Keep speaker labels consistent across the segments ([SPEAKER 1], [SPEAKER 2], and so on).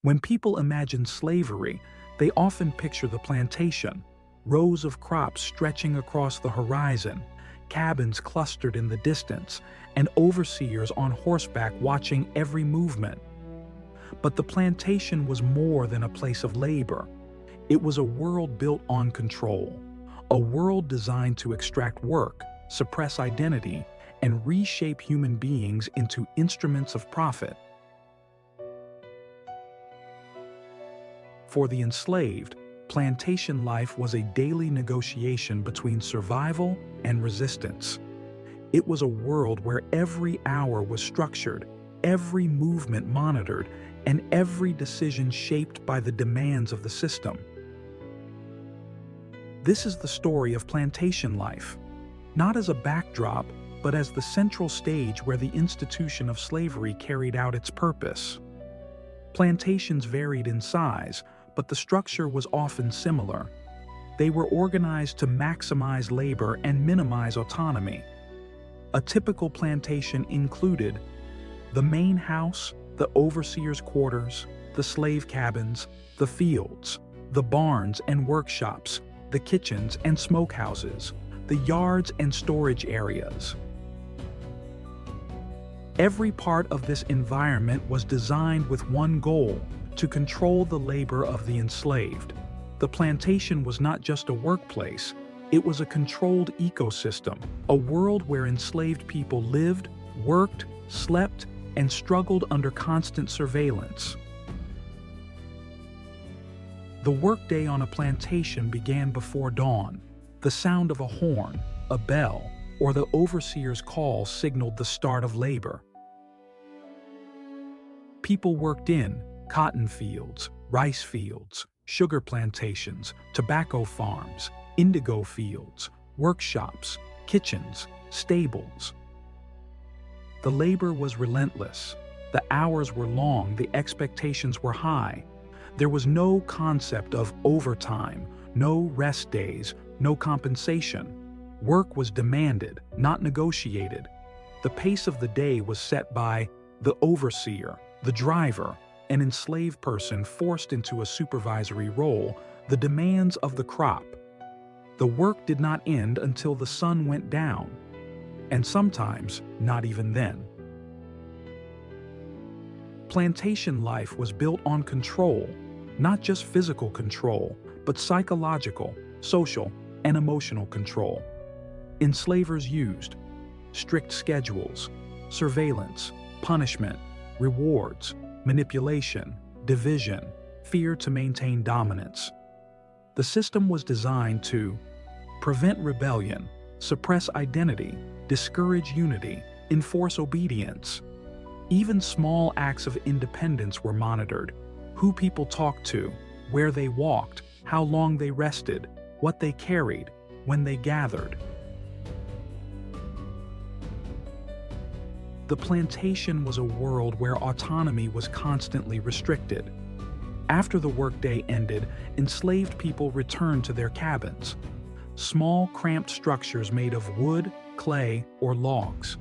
[SPEAKER 1] When people imagine slavery, they often picture the plantation, rows of crops stretching across the horizon, cabins clustered in the distance, and overseers on horseback watching every movement. But the plantation was more than a place of labor. It was a world built on control, a world designed to extract work, suppress identity, and reshape human beings into instruments of profit. For the enslaved, plantation life was a daily negotiation between survival and resistance. It was a world where every hour was structured, every movement monitored, and every decision shaped by the demands of the system. This is the story of plantation life, not as a backdrop, but as the central stage where the institution of slavery carried out its purpose. Plantations varied in size, but the structure was often similar. They were organized to maximize labor and minimize autonomy. A typical plantation included the main house, the overseer's quarters, the slave cabins, the fields, the barns and workshops, the kitchens and smokehouses, the yards and storage areas. Every part of this environment was designed with one goal: to control the labor of the enslaved. The plantation was not just a workplace, it was a controlled ecosystem, a world where enslaved people lived, worked, slept, and struggled under constant surveillance. The workday on a plantation began before dawn. The sound of a horn, a bell, or the overseer's call signaled the start of labor. People worked in cotton fields, rice fields, sugar plantations, tobacco farms, indigo fields, workshops, kitchens, stables. The labor was relentless. The hours were long, the expectations were high. There was no concept of overtime, no rest days, no compensation. Work was demanded, not negotiated. The pace of the day was set by the overseer, the driver, an enslaved person forced into a supervisory role, the demands of the crop. The work did not end until the sun went down, and sometimes not even then. Plantation life was built on control, not just physical control, but psychological, social, and emotional control. Enslavers used strict schedules, surveillance, punishment, rewards, manipulation, division, fear to maintain dominance. The system was designed to prevent rebellion, suppress identity, discourage unity, enforce obedience. Even small acts of independence were monitored: who people talked to, where they walked, how long they rested, what they carried, when they gathered. The plantation was a world where autonomy was constantly restricted. After the workday ended, enslaved people returned to their cabins, small, cramped structures made of wood, clay, or logs.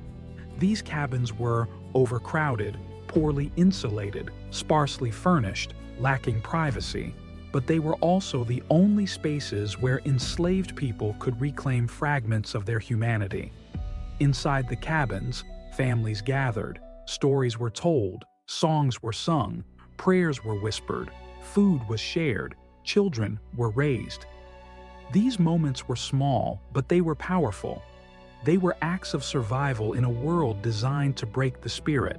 [SPEAKER 1] These cabins were overcrowded, poorly insulated, sparsely furnished, lacking privacy, but they were also the only spaces where enslaved people could reclaim fragments of their humanity. Inside the cabins, families gathered, stories were told, songs were sung, prayers were whispered, food was shared, children were raised. These moments were small, but they were powerful. They were acts of survival in a world designed to break the spirit.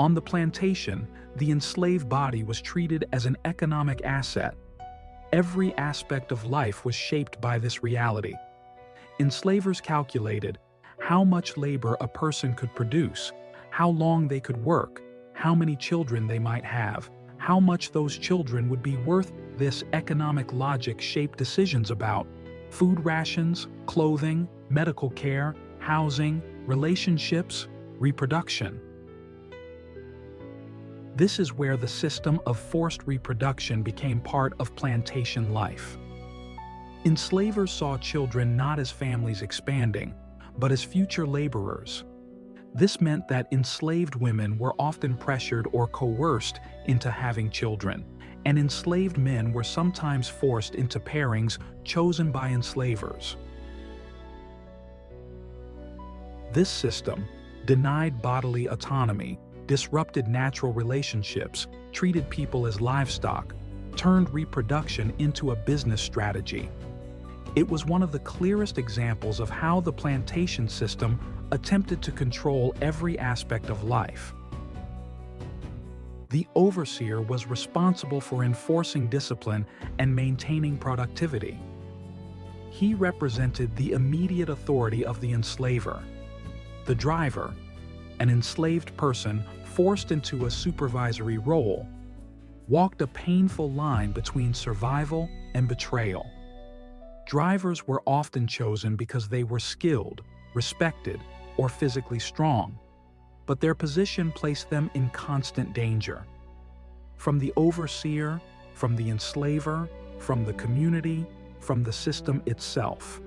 [SPEAKER 1] On the plantation, the enslaved body was treated as an economic asset. Every aspect of life was shaped by this reality. Enslavers calculated how much labor a person could produce, how long they could work, how many children they might have, how much those children would be worth. This economic logic shaped decisions about food rations, clothing, medical care, housing, relationships, reproduction. This is where the system of forced reproduction became part of plantation life. Enslavers saw children not as families expanding, but as future laborers. This meant that enslaved women were often pressured or coerced into having children, and enslaved men were sometimes forced into pairings chosen by enslavers. This system denied bodily autonomy, disrupted natural relationships, treated people as livestock, turned reproduction into a business strategy. It was one of the clearest examples of how the plantation system attempted to control every aspect of life. The overseer was responsible for enforcing discipline and maintaining productivity. He represented the immediate authority of the enslaver. The driver, an enslaved person forced into a supervisory role, walked a painful line between survival and betrayal. Drivers were often chosen because they were skilled, respected, or physically strong, but their position placed them in constant danger. From the overseer, from the enslaver, from the community, from the system itself.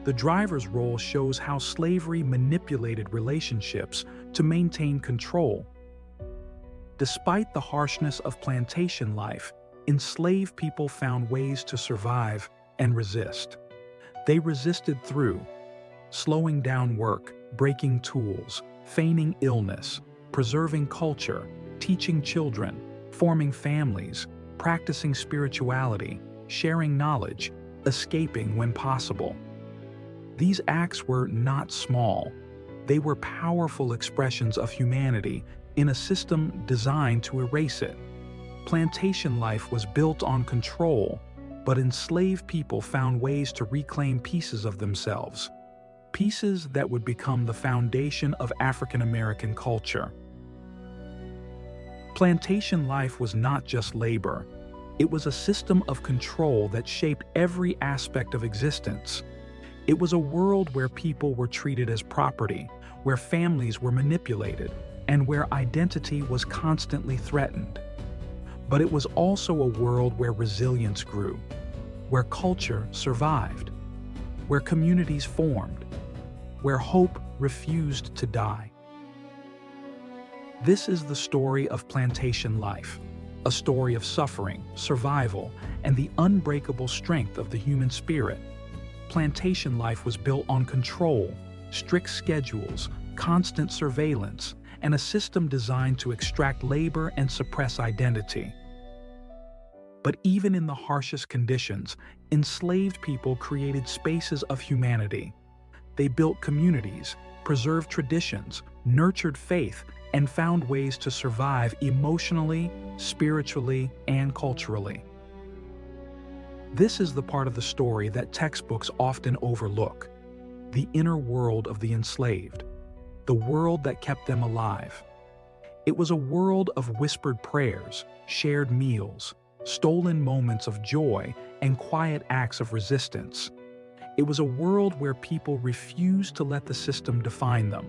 [SPEAKER 1] The driver's role shows how slavery manipulated relationships to maintain control. Despite the harshness of plantation life, enslaved people found ways to survive and resist. They resisted through slowing down work, breaking tools, feigning illness, preserving culture, teaching children, forming families, practicing spirituality, sharing knowledge, escaping when possible. These acts were not small. They were powerful expressions of humanity in a system designed to erase it. Plantation life was built on control, but enslaved people found ways to reclaim pieces of themselves, pieces that would become the foundation of African American culture. Plantation life was not just labor. It was a system of control that shaped every aspect of existence. It was a world where people were treated as property, where families were manipulated, and where identity was constantly threatened. But it was also a world where resilience grew, where culture survived, where communities formed, where hope refused to die. This is the story of plantation life, a story of suffering, survival, and the unbreakable strength of the human spirit. Plantation life was built on control, strict schedules, constant surveillance, and a system designed to extract labor and suppress identity. But even in the harshest conditions, enslaved people created spaces of humanity. They built communities, preserved traditions, nurtured faith, and found ways to survive emotionally, spiritually, and culturally. This is the part of the story that textbooks often overlook: the inner world of the enslaved, the world that kept them alive. It was a world of whispered prayers, shared meals, stolen moments of joy, and quiet acts of resistance. It was a world where people refused to let the system define them,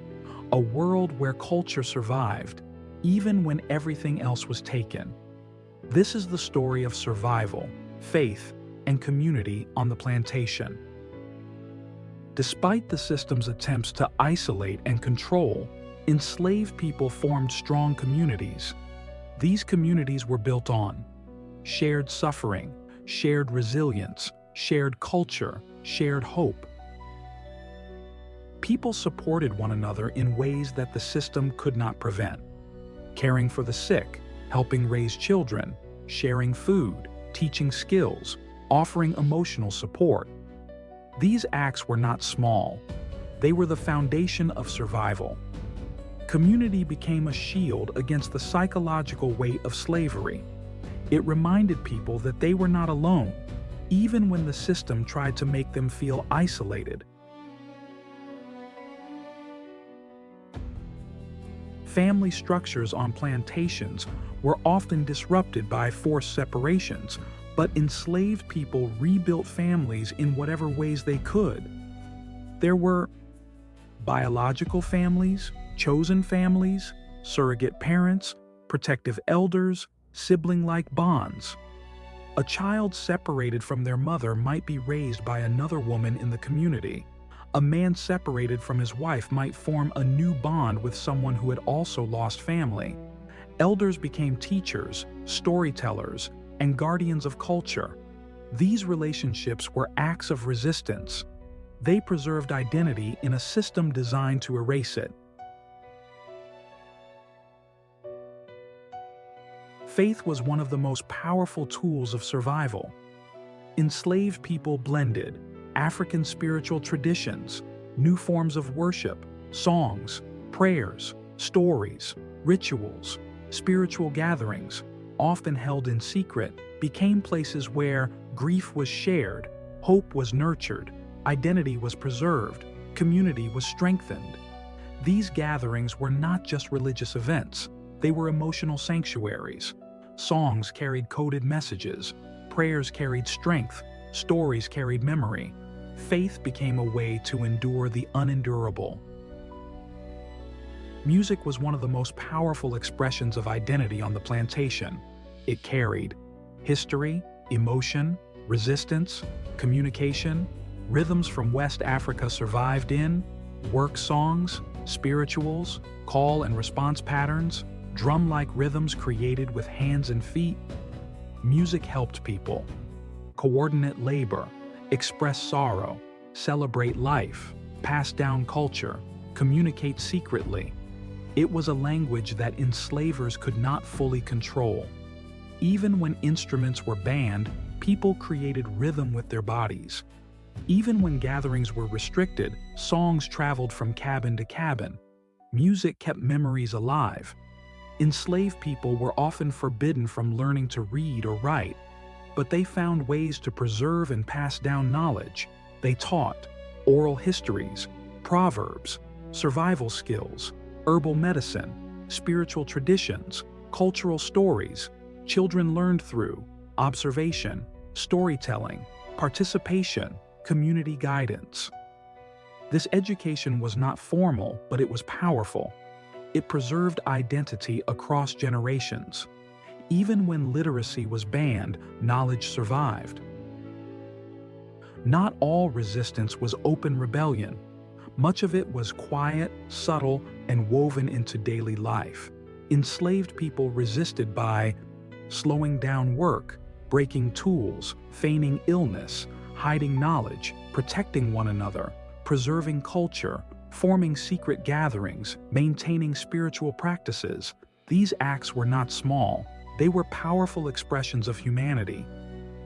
[SPEAKER 1] a world where culture survived, even when everything else was taken. This is the story of survival, faith, and community on the plantation. Despite the system's attempts to isolate and control, enslaved people formed strong communities. These communities were built on shared suffering, shared resilience, shared culture, shared hope. People supported one another in ways that the system could not prevent. Caring for the sick, helping raise children, sharing food, teaching skills, offering emotional support. These acts were not small. They were the foundation of survival. Community became a shield against the psychological weight of slavery. It reminded people that they were not alone, even when the system tried to make them feel isolated. Family structures on plantations were often disrupted by forced separations, but enslaved people rebuilt families in whatever ways they could. There were biological families, chosen families, surrogate parents, protective elders, sibling-like bonds. A child separated from their mother might be raised by another woman in the community. A man separated from his wife might form a new bond with someone who had also lost family. Elders became teachers, storytellers, and guardians of culture. These relationships were acts of resistance. They preserved identity in a system designed to erase it. Faith was one of the most powerful tools of survival. Enslaved people blended African spiritual traditions, new forms of worship, songs, prayers, stories, rituals, spiritual gatherings, often held in secret, became places where grief was shared, hope was nurtured, identity was preserved, community was strengthened. These gatherings were not just religious events, they were emotional sanctuaries. Songs carried coded messages, prayers carried strength, stories carried memory. Faith became a way to endure the unendurable. Music was one of the most powerful expressions of identity on the plantation. It carried history, emotion, resistance, communication. Rhythms from West Africa survived in work songs, spirituals, call and response patterns, drum-like rhythms created with hands and feet. Music helped people coordinate labor, express sorrow, celebrate life, pass down culture, communicate secretly. It was a language that enslavers could not fully control. Even when instruments were banned, people created rhythm with their bodies. Even when gatherings were restricted, songs traveled from cabin to cabin. Music kept memories alive. Enslaved people were often forbidden from learning to read or write, but they found ways to preserve and pass down knowledge. They taught oral histories, proverbs, survival skills, herbal medicine, spiritual traditions, cultural stories. Children learned through observation, storytelling, participation, community guidance. This education was not formal, but it was powerful. It preserved identity across generations. Even when literacy was banned, knowledge survived. Not all resistance was open rebellion. Much of it was quiet, subtle, and woven into daily life. Enslaved people resisted by slowing down work, breaking tools, feigning illness, hiding knowledge, protecting one another, preserving culture, forming secret gatherings, maintaining spiritual practices. These acts were not small. They were powerful expressions of humanity.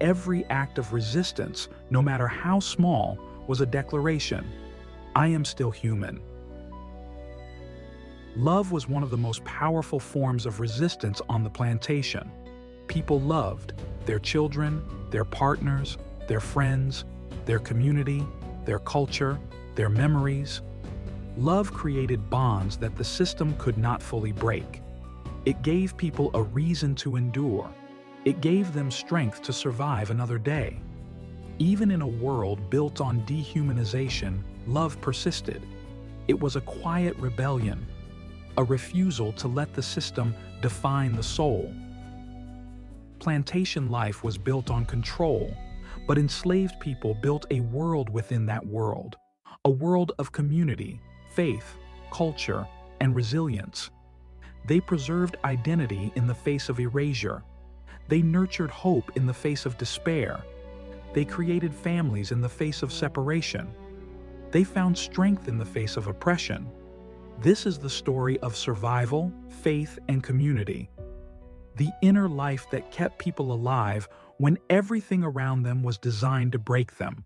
[SPEAKER 1] Every act of resistance, no matter how small, was a declaration: I am still human. Love was one of the most powerful forms of resistance on the plantation. People loved their children, their partners, their friends, their community, their culture, their memories. Love created bonds that the system could not fully break. It gave people a reason to endure. It gave them strength to survive another day. Even in a world built on dehumanization, love persisted. It was a quiet rebellion, a refusal to let the system define the soul. Plantation life was built on control, but enslaved people built a world within that world, a world of community, faith, culture, and resilience. They preserved identity in the face of erasure. They nurtured hope in the face of despair. They created families in the face of separation. They found strength in the face of oppression. This is the story of survival, faith, and community. The inner life that kept people alive when everything around them was designed to break them.